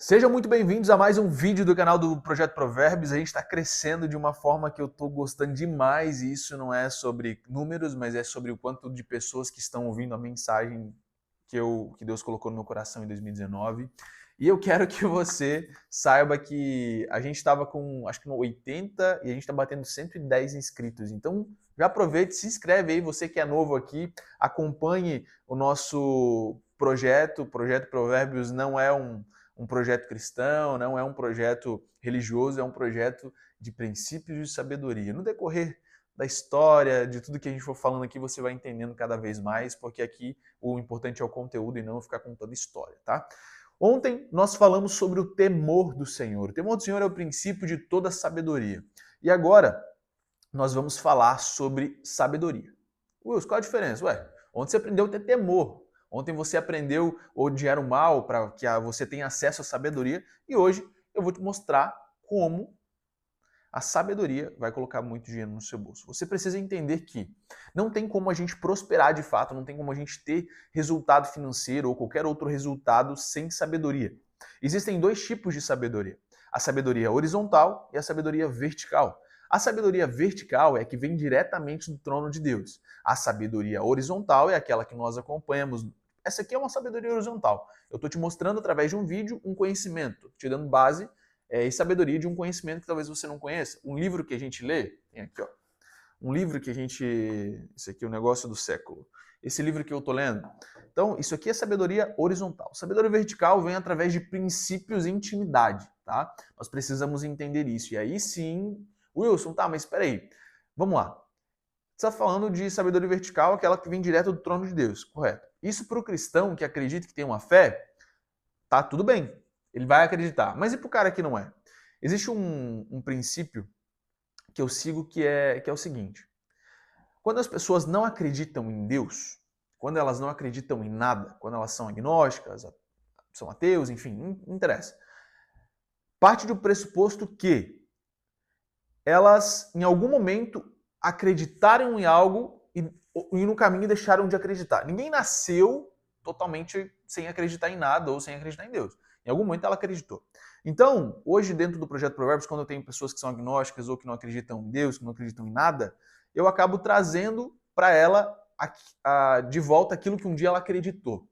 Sejam muito bem-vindos a mais um vídeo do canal do Projeto Provérbios. A gente está crescendo de uma forma que eu estou gostando demais, e isso não é sobre números, mas é sobre o quanto de pessoas que estão ouvindo a mensagem que Deus colocou no meu coração em 2019. E eu quero que você saiba que a gente estava com, acho que no 80 e a gente está batendo 110 inscritos. Então já aproveite, se inscreve aí, você que é novo aqui, acompanhe o nosso projeto. O Projeto Provérbios não é um projeto cristão, não é um projeto religioso, é um projeto de princípios de sabedoria. No decorrer da história, de tudo que a gente for falando aqui, você vai entendendo cada vez mais, porque aqui o importante é o conteúdo e não ficar contando história, tá? Ontem nós falamos sobre o temor do Senhor. O temor do Senhor é o princípio de toda sabedoria. E agora nós vamos falar sobre sabedoria. Wilson, qual a diferença? Ontem você aprendeu a ter temor. Ontem você aprendeu a odiar o mal para que você tenha acesso à sabedoria. E hoje eu vou te mostrar como a sabedoria vai colocar muito dinheiro no seu bolso. Você precisa entender que não tem como a gente prosperar de fato, não tem como a gente ter resultado financeiro ou qualquer outro resultado sem sabedoria. Existem dois tipos de sabedoria: a sabedoria horizontal e a sabedoria vertical. A sabedoria vertical é a que vem diretamente do trono de Deus. A sabedoria horizontal é aquela que nós acompanhamos. Essa aqui é uma sabedoria horizontal. Eu estou te mostrando através de um vídeo um conhecimento, te dando base e sabedoria de um conhecimento que talvez você não conheça. Um livro que a gente lê, tem aqui, ó. Um livro que a gente... Esse aqui é o negócio do século. Esse livro que eu tô lendo. Então, isso aqui é sabedoria horizontal. Sabedoria vertical vem através de princípios e intimidade, tá? Nós precisamos entender isso. E aí sim... Wilson, tá, mas espera aí. Vamos lá. Você está falando de sabedoria vertical, aquela que vem direto do trono de Deus, correto? Isso para o cristão que acredita que tem uma fé, tá tudo bem. Ele vai acreditar. Mas e para o cara que não é? Existe um princípio que eu sigo que é o seguinte: quando as pessoas não acreditam em Deus, quando elas não acreditam em nada, quando elas são agnósticas, são ateus, enfim, não interessa. Parte do pressuposto que elas, em algum momento, acreditaram em algo e no caminho deixaram de acreditar. Ninguém nasceu totalmente sem acreditar em nada ou sem acreditar em Deus. Em algum momento ela acreditou. Então, hoje dentro do Projeto Provérbios, quando eu tenho pessoas que são agnósticas ou que não acreditam em Deus, que não acreditam em nada, eu acabo trazendo para ela de volta aquilo que um dia ela acreditou.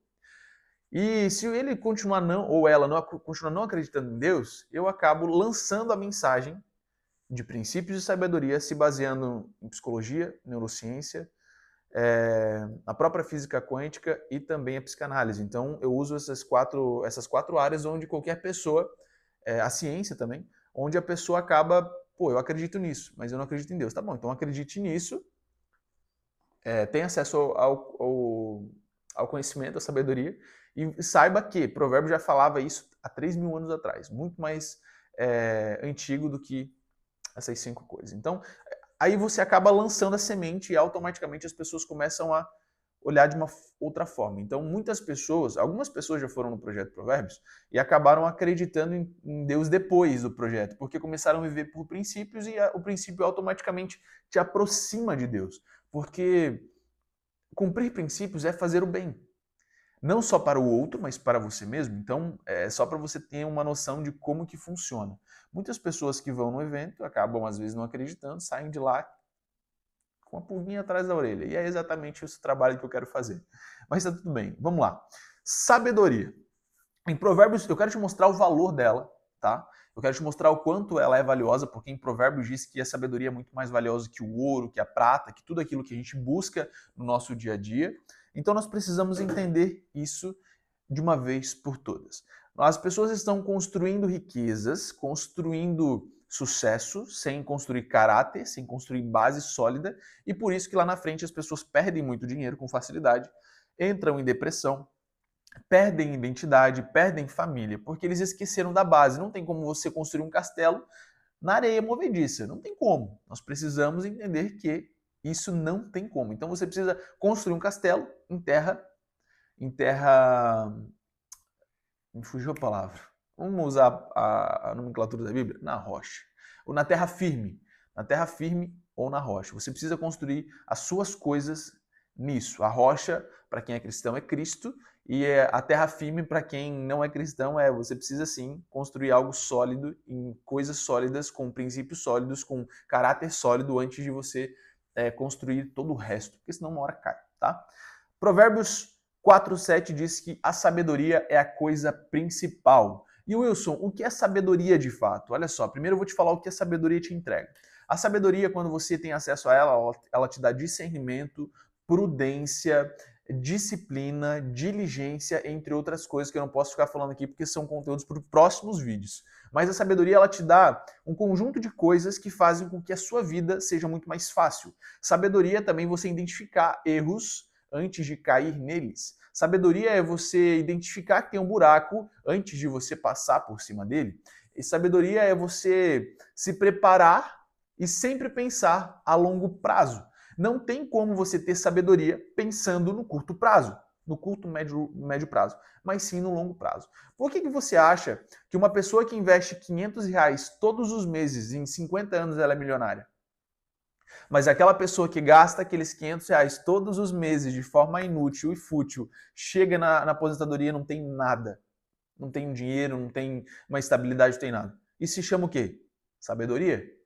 E se ele continuar não, ou ela não, continuar não acreditando em Deus, eu acabo lançando a mensagem de princípios de sabedoria se baseando em psicologia, neurociência, a própria física quântica e também a psicanálise. Então eu uso essas quatro áreas onde qualquer pessoa, a ciência também, onde a pessoa acaba, pô, eu acredito nisso, mas eu não acredito em Deus. Tá bom, então acredite nisso, tenha acesso ao conhecimento, à sabedoria, e saiba que Provérbio já falava isso há 3.000 anos atrás, muito mais antigo do que essas 5 coisas. Então, aí você acaba lançando a semente e automaticamente as pessoas começam a olhar de uma outra forma. Então, algumas pessoas já foram no Projeto Provérbios e acabaram acreditando em Deus depois do projeto, porque começaram a viver por princípios e o princípio automaticamente te aproxima de Deus. Porque cumprir princípios é fazer o bem. Não só para o outro, mas para você mesmo. Então, é só para você ter uma noção de como que funciona. Muitas pessoas que vão no evento acabam, às vezes, não acreditando, saem de lá com uma pulguinha atrás da orelha. E é exatamente esse trabalho que eu quero fazer. Mas tá tudo bem. Vamos lá. Sabedoria. Em Provérbios, eu quero te mostrar o valor dela, tá? Eu quero te mostrar o quanto ela é valiosa, porque em Provérbios diz que a sabedoria é muito mais valiosa que o ouro, que a prata, que tudo aquilo que a gente busca no nosso dia a dia. Então nós precisamos entender isso de uma vez por todas. As pessoas estão construindo riquezas, construindo sucesso, sem construir caráter, sem construir base sólida, e por isso que lá na frente as pessoas perdem muito dinheiro com facilidade, entram em depressão, perdem identidade, perdem família, porque eles esqueceram da base. Não tem como você construir um castelo na areia movediça. Não tem como. Nós precisamos entender que isso não tem como. Então você precisa construir um castelo em terra... Me fugiu a palavra. Vamos usar a nomenclatura da Bíblia? Na rocha. Ou na terra firme. Na terra firme ou na rocha. Você precisa construir as suas coisas nisso. A rocha, para quem é cristão, é Cristo. E a terra firme, para quem não é cristão, você precisa sim construir algo sólido, em coisas sólidas, com princípios sólidos, com caráter sólido, antes de você construir todo o resto, porque senão uma hora cai, tá? Provérbios 4:7 diz que a sabedoria é a coisa principal. E Wilson, o que é sabedoria de fato? Olha só, primeiro eu vou te falar o que a sabedoria te entrega. A sabedoria, quando você tem acesso a ela te dá discernimento, prudência, disciplina, diligência, entre outras coisas que eu não posso ficar falando aqui porque são conteúdos para os próximos vídeos. Mas a sabedoria, ela te dá um conjunto de coisas que fazem com que a sua vida seja muito mais fácil. Sabedoria também é você identificar erros antes de cair neles. Sabedoria é você identificar que tem um buraco antes de você passar por cima dele. E sabedoria é você se preparar e sempre pensar a longo prazo. Não tem como você ter sabedoria pensando no curto prazo, no curto, médio prazo, mas sim no longo prazo. Por que você acha que uma pessoa que investe R$ 500 todos os meses, em 50 anos ela é milionária? Mas aquela pessoa que gasta aqueles R$ 500 todos os meses de forma inútil e fútil, chega na aposentadoria e não tem nada. Não tem dinheiro, não tem uma estabilidade, não tem nada. Isso se chama o quê? Sabedoria.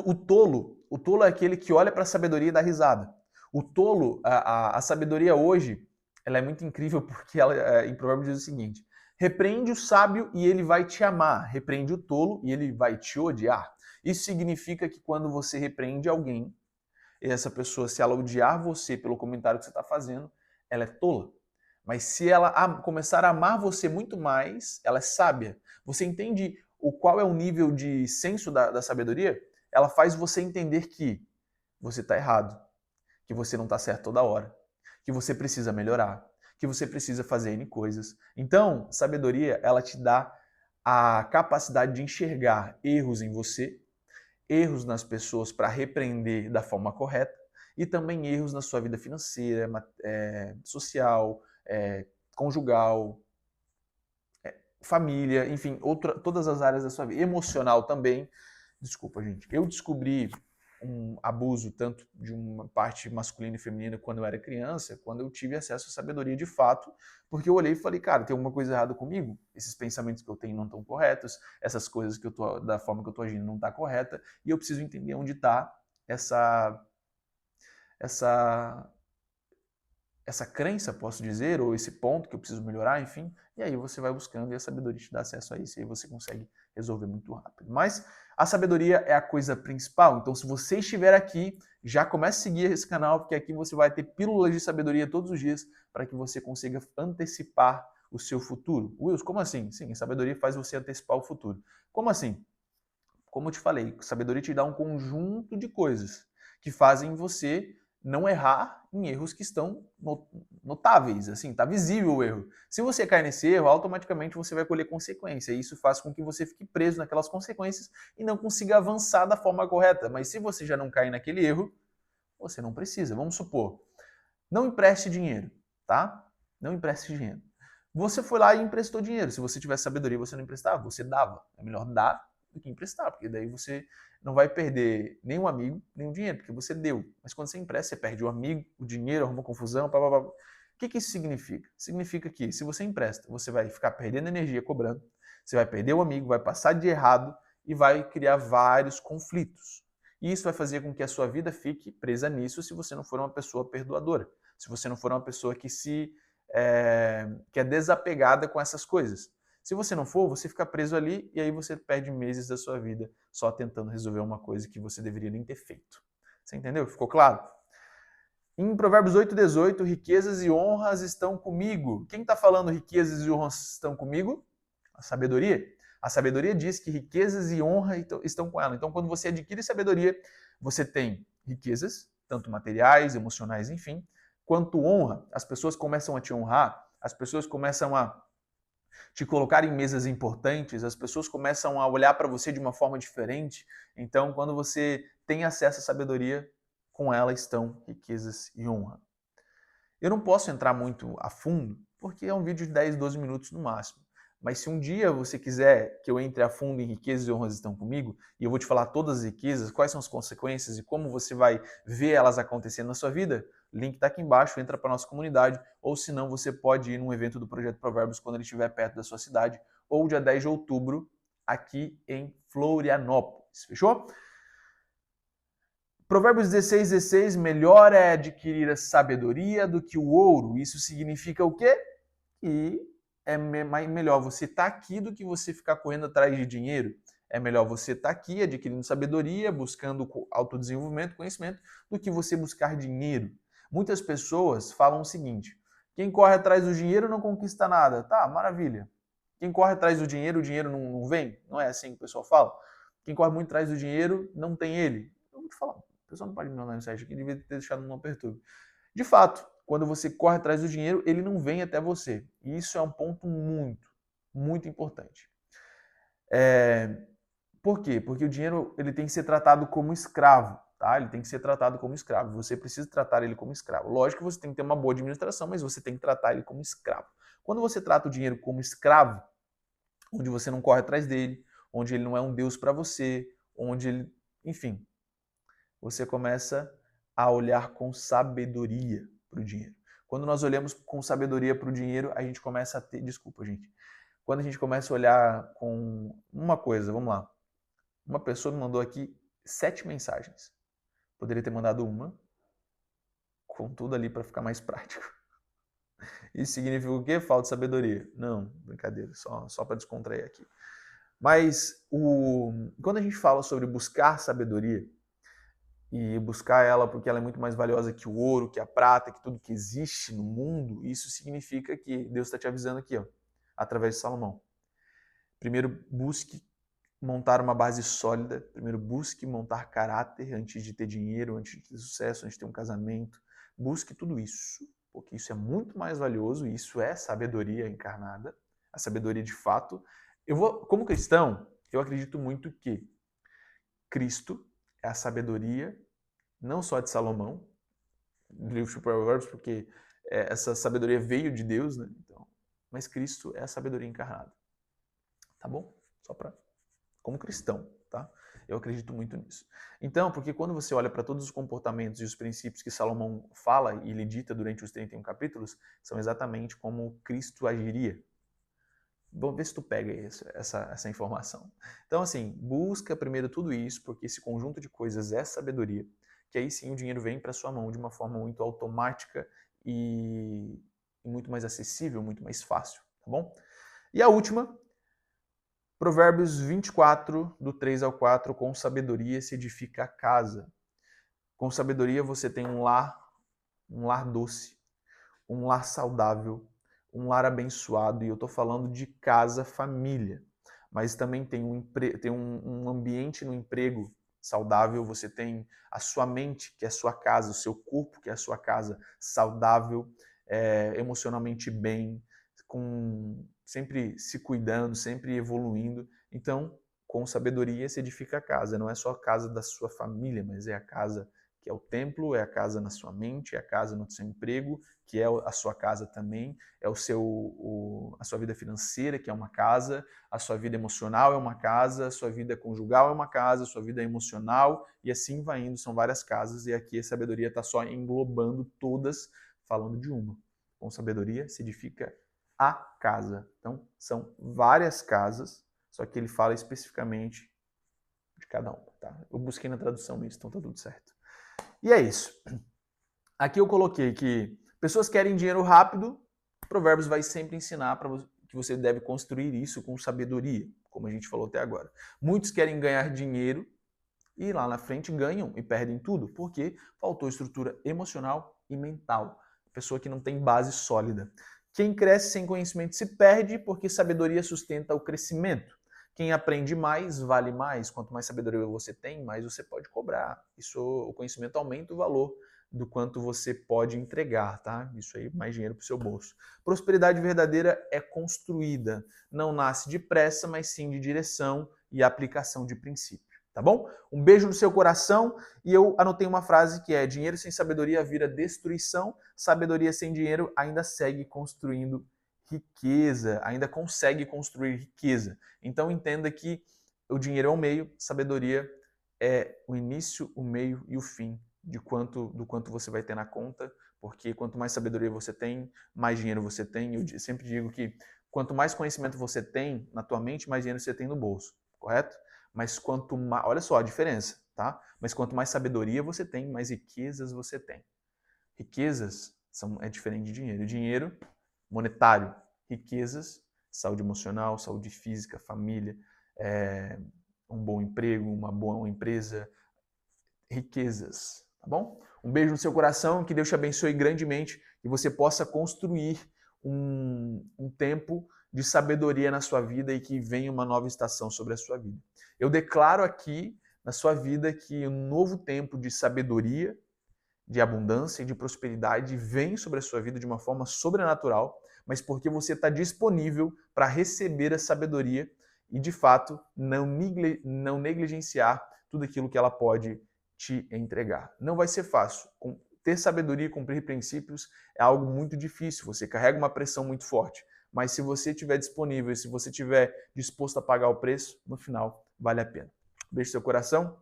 O tolo é aquele que olha para a sabedoria e dá risada. O tolo, a sabedoria hoje, ela é muito incrível porque ela, em Provérbios diz o seguinte: repreende o sábio e ele vai te amar, repreende o tolo e ele vai te odiar. Isso significa que quando você repreende alguém, e essa pessoa, se ela odiar você pelo comentário que você está fazendo, ela é tola. Mas se ela começar a amar você muito mais, ela é sábia. Você entende qual é o nível de senso da sabedoria? Ela faz você entender que você está errado, que você não está certo toda hora, que você precisa melhorar, que você precisa fazer N coisas. Então, sabedoria, ela te dá a capacidade de enxergar erros em você, erros nas pessoas para repreender da forma correta e também erros na sua vida financeira, social, conjugal, família, enfim, todas as áreas da sua vida, emocional também. Desculpa, gente. Eu descobri um abuso tanto de uma parte masculina e feminina quando eu era criança, quando eu tive acesso à sabedoria de fato, porque eu olhei e falei, cara, tem alguma coisa errada comigo? Esses pensamentos que eu tenho não estão corretos, essas coisas que eu tô, da forma que eu tô agindo não está correta, e eu preciso entender onde está essa crença, posso dizer, ou esse ponto que eu preciso melhorar, enfim, e aí você vai buscando e a sabedoria te dá acesso a isso, e aí você consegue resolver muito rápido. Mas a sabedoria é a coisa principal, então se você estiver aqui, já comece a seguir esse canal, porque aqui você vai ter pílulas de sabedoria todos os dias para que você consiga antecipar o seu futuro. Wilson, como assim? Sim, a sabedoria faz você antecipar o futuro. Como assim? Como eu te falei, sabedoria te dá um conjunto de coisas que fazem você não errar em erros que estão notáveis, assim, tá visível o erro. Se você cai nesse erro, automaticamente você vai colher consequência, e isso faz com que você fique preso naquelas consequências e não consiga avançar da forma correta. Mas se você já não cai naquele erro, você não precisa. Vamos supor, não empreste dinheiro, tá? Não empreste dinheiro. Você foi lá e emprestou dinheiro. Se você tivesse sabedoria, você não emprestava, você dava. É melhor dar do que emprestar, porque daí você não vai perder nem um amigo, nem um dinheiro, porque você deu. Mas quando você empresta, você perde o amigo, o dinheiro, arruma confusão, blá, blá, blá. O que isso significa? Significa que se você empresta, você vai ficar perdendo energia cobrando, você vai perder o amigo, vai passar de errado e vai criar vários conflitos. E isso vai fazer com que a sua vida fique presa nisso se você não for uma pessoa perdoadora, se você não for uma pessoa que que é desapegada com essas coisas. Se você não for, você fica preso ali e aí você perde meses da sua vida só tentando resolver uma coisa que você deveria nem ter feito. Você entendeu? Ficou claro? Em Provérbios 8:18, riquezas e honras estão comigo. Quem está falando riquezas e honras estão comigo? A sabedoria. A sabedoria diz que riquezas e honra estão com ela. Então, quando você adquire sabedoria, você tem riquezas, tanto materiais, emocionais, enfim, quanto honra. As pessoas começam a te honrar, as pessoas começam a te colocar em mesas importantes, as pessoas começam a olhar para você de uma forma diferente. Então, quando você tem acesso à sabedoria, com ela estão riquezas e honra. Eu não posso entrar muito a fundo, porque é um vídeo de 10, 12 minutos no máximo. Mas se um dia você quiser que eu entre a fundo em riquezas e honras estão comigo, e eu vou te falar todas as riquezas, quais são as consequências e como você vai ver elas acontecendo na sua vida, link está aqui embaixo, entra para a nossa comunidade, ou se não, você pode ir num evento do Projeto Provérbios quando ele estiver perto da sua cidade, ou dia 10 de outubro, aqui em Florianópolis. Fechou? Provérbios 16:16, melhor é adquirir a sabedoria do que o ouro. Isso significa o quê? Que é melhor você estar aqui do que você ficar correndo atrás de dinheiro. É melhor você estar aqui adquirindo sabedoria, buscando autodesenvolvimento, conhecimento, do que você buscar dinheiro. Muitas pessoas falam o seguinte: quem corre atrás do dinheiro não conquista nada. Tá, maravilha. Quem corre atrás do dinheiro, o dinheiro não vem? Não é assim que o pessoal fala? Quem corre muito atrás do dinheiro, não tem ele. Eu vou te falar, o pessoal não pode me mandar mensagem aqui, devia ter deixado no não perturbe. De fato, quando você corre atrás do dinheiro, ele não vem até você. E isso é um ponto muito importante. Por quê? Porque o dinheiro ele tem que ser tratado como escravo, tá? Ele tem que ser tratado como escravo. Você precisa tratar ele como escravo. Lógico que você tem que ter uma boa administração, mas você tem que tratar ele como escravo. Quando você trata o dinheiro como escravo, onde você não corre atrás dele, onde ele não é um Deus para você, onde ele, enfim, você começa a olhar com sabedoria para o dinheiro. Quando nós olhamos com sabedoria para o dinheiro, a gente começa a ter, desculpa, gente. Quando a gente começa a olhar com uma coisa, vamos lá. Uma pessoa me mandou aqui 7 mensagens. Poderia ter mandado uma, com tudo ali para ficar mais prático. Isso significa o quê? Falta de sabedoria. Não, brincadeira, só para descontrair aqui. Mas quando a gente fala sobre buscar sabedoria, e buscar ela porque ela é muito mais valiosa que o ouro, que a prata, que tudo que existe no mundo, isso significa que Deus está te avisando aqui, ó, através de Salomão. Primeiro, busque montar uma base sólida. Primeiro, busque montar caráter antes de ter dinheiro, antes de ter sucesso, antes de ter um casamento. Busque tudo isso, porque isso é muito mais valioso e isso é sabedoria encarnada, a sabedoria de fato. Como cristão, eu acredito muito que Cristo é a sabedoria, não só de Salomão, do livro de Provérbios, porque essa sabedoria veio de Deus, né? Então, mas Cristo é a sabedoria encarnada. Tá bom? Só para como cristão, tá? Eu acredito muito nisso. Então, porque quando você olha para todos os comportamentos e os princípios que Salomão fala e ele dita durante os 31 capítulos, são exatamente como Cristo agiria. Vamos ver se tu pega essa informação. Então, assim, busca primeiro tudo isso, porque esse conjunto de coisas é sabedoria, que aí sim o dinheiro vem para sua mão de uma forma muito automática e muito mais acessível, muito mais fácil, tá bom? E a última, Provérbios 24, do 3 ao 4, com sabedoria se edifica a casa. Com sabedoria você tem um lar doce, um lar saudável, um lar abençoado, e eu estou falando de casa, família, mas também tem um ambiente no emprego saudável, você tem a sua mente, que é a sua casa, o seu corpo, que é a sua casa, saudável, emocionalmente bem, sempre se cuidando, sempre evoluindo. Então, com sabedoria se edifica a casa. Não é só a casa da sua família, mas é a casa que é o templo, é a casa na sua mente, é a casa no seu emprego, que é a sua casa também, é a sua vida financeira, que é uma casa, a sua vida emocional é uma casa, a sua vida conjugal é uma casa, a sua vida emocional, e assim vai indo, são várias casas, e aqui a sabedoria está só englobando todas, falando de uma. Com sabedoria se edifica a casa. Então, são várias casas, só que ele fala especificamente de cada uma. Tá? Eu busquei na tradução isso, então tá tudo certo. E é isso. Aqui eu coloquei que pessoas querem dinheiro rápido, Provérbios vai sempre ensinar para que você deve construir isso com sabedoria, como a gente falou até agora. Muitos querem ganhar dinheiro e lá na frente ganham e perdem tudo, porque faltou estrutura emocional e mental. Pessoa que não tem base sólida. Quem cresce sem conhecimento se perde porque sabedoria sustenta o crescimento. Quem aprende mais, vale mais. Quanto mais sabedoria você tem, mais você pode cobrar. O conhecimento aumenta o valor do quanto você pode entregar, tá? Isso aí, mais dinheiro para o seu bolso. Prosperidade verdadeira é construída. Não nasce depressa, mas sim de direção e aplicação de princípio. Tá bom? Um beijo no seu coração e eu anotei uma frase que é: dinheiro sem sabedoria vira destruição, sabedoria sem dinheiro ainda segue construindo riqueza, ainda consegue construir riqueza. Então entenda que o dinheiro é o meio, sabedoria é o início, o meio e o fim do quanto você vai ter na conta, porque quanto mais sabedoria você tem, mais dinheiro você tem. Eu sempre digo que quanto mais conhecimento você tem na tua mente, mais dinheiro você tem no bolso, correto? Mas quanto mais, olha só a diferença, tá? Mas quanto mais sabedoria você tem, mais riquezas você tem. Riquezas é diferente de dinheiro. Dinheiro monetário, riquezas, saúde emocional, saúde física, família, um bom emprego, uma boa empresa, riquezas, tá bom? Um beijo no seu coração, que Deus te abençoe grandemente e você possa construir um tempo de sabedoria na sua vida e que venha uma nova estação sobre a sua vida. Eu declaro aqui na sua vida que um novo tempo de sabedoria, de abundância e de prosperidade vem sobre a sua vida de uma forma sobrenatural, mas porque você está disponível para receber a sabedoria e, de fato, não negligenciar tudo aquilo que ela pode te entregar. Não vai ser fácil. Ter sabedoria e cumprir princípios é algo muito difícil. Você carrega uma pressão muito forte. Mas se você estiver disponível, se você estiver disposto a pagar o preço, no final vale a pena. Beijo no seu coração.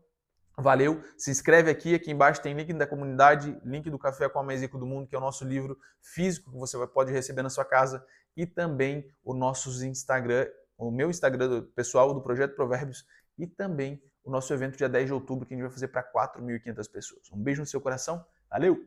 Valeu, se inscreve aqui embaixo tem link da comunidade, link do Café com a Mais Rico do Mundo, que é o nosso livro físico que você pode receber na sua casa, e também o nosso Instagram, o meu Instagram pessoal do Projeto Provérbios, e também o nosso evento dia 10 de outubro, que a gente vai fazer para 4.500 pessoas. Um beijo no seu coração, valeu!